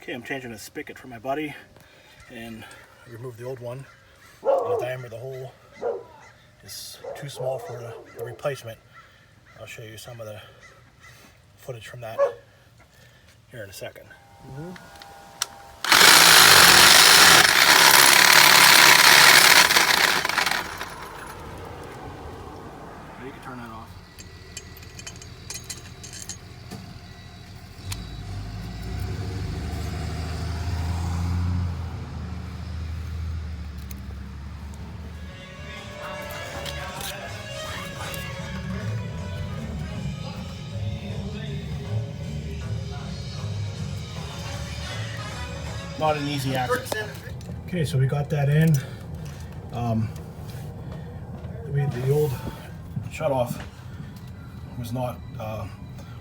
Okay, I'm changing a spigot for my buddy, and I removed the old one. And the diameter of the hole is too small for the replacement. I'll show you some of the footage from that here in a second. You can turn that off. Not an easy access. Okay, so we got that in. The old shutoff was not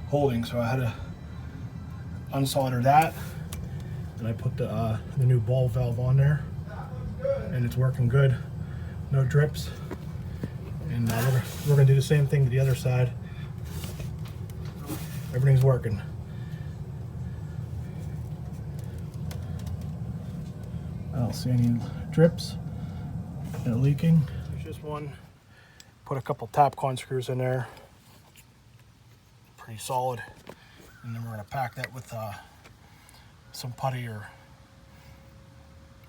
holding, so I had to unsolder that, and I put the new ball valve on there, and it's working good. No drips, and we're gonna do the same thing to the other side. Everything's working. I don't see any drips and leaking. There's just one. Put a couple Tapcon screws in there. Pretty solid. And then we're gonna pack that with some putty or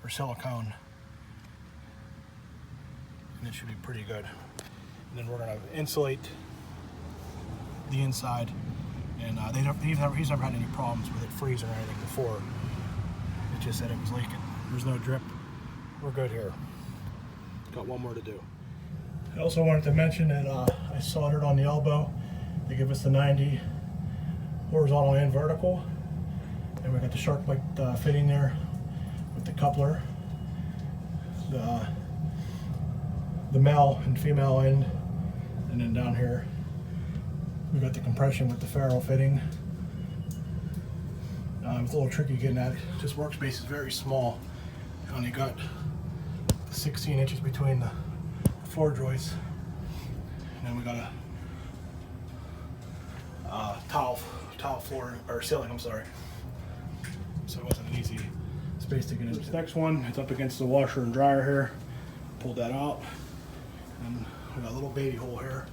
silicone. And it should be pretty good. And then we're gonna insulate the inside. And he's never had any problems with it freezing or anything before. It just said it was leaking. There's no drip. We're good here. Got one more to do. I also wanted to mention that I soldered on the elbow. They give us the 90 horizontal and vertical. And we got the shark bite fitting there with the coupler. The male and female end. And then down here, we got the compression with the ferrule fitting. It's a little tricky getting that. This workspace is very small. I only got 16 inches between the floor joists, and then we got a tile floor or ceiling. I'm sorry. So it wasn't an easy space to get in. This next one, it's up against the washer and dryer here. Pulled that out, and we got a little baby hole here,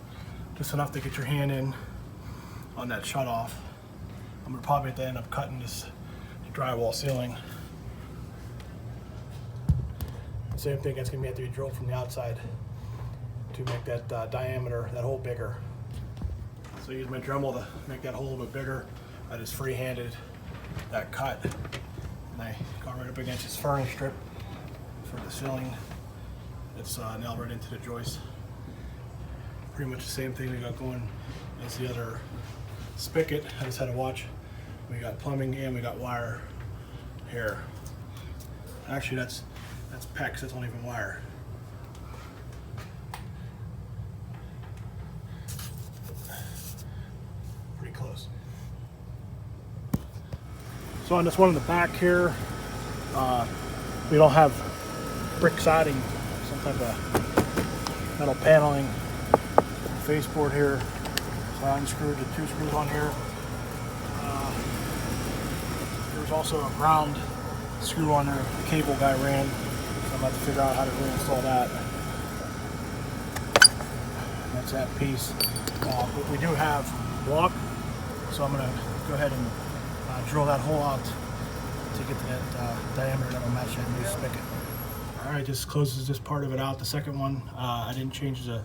just enough to get your hand in on that shut off. I'm gonna probably have to end up cutting this drywall ceiling. Same thing, it's gonna have to be drilled from the outside to make that diameter, that hole bigger. So I used my Dremel to make that hole a little bit bigger. I just free-handed that cut, and I got right up against this furring strip for the ceiling. It's nailed right into the joist. Pretty much the same thing we got going as the other spigot. I just had to watch. We got plumbing and we got wire here. Actually, that's PEX. That's not even wire. Pretty close. So on this one in the back here, we don't have brick siding, some type of metal paneling. Baseboard here. So I unscrewed the 2 screws on here. There's also a ground screw on there the cable guy ran. So I'm about to figure out how to reinstall that. That's that piece. But we do have block, so I'm going to go ahead and drill that hole out to get to that diameter that will match that new spigot. Alright, this closes this part of it out. The second one, I didn't change the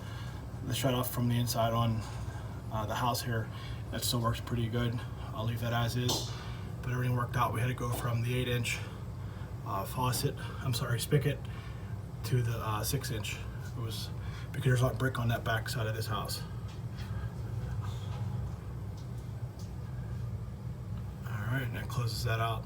shut off from the inside on the house here. That still works pretty good. I'll leave that as is, but everything worked out. We had to go from the 8-inch spigot to the 6-inch. It was because there's not brick on that back side of this house. All right, and that closes that out.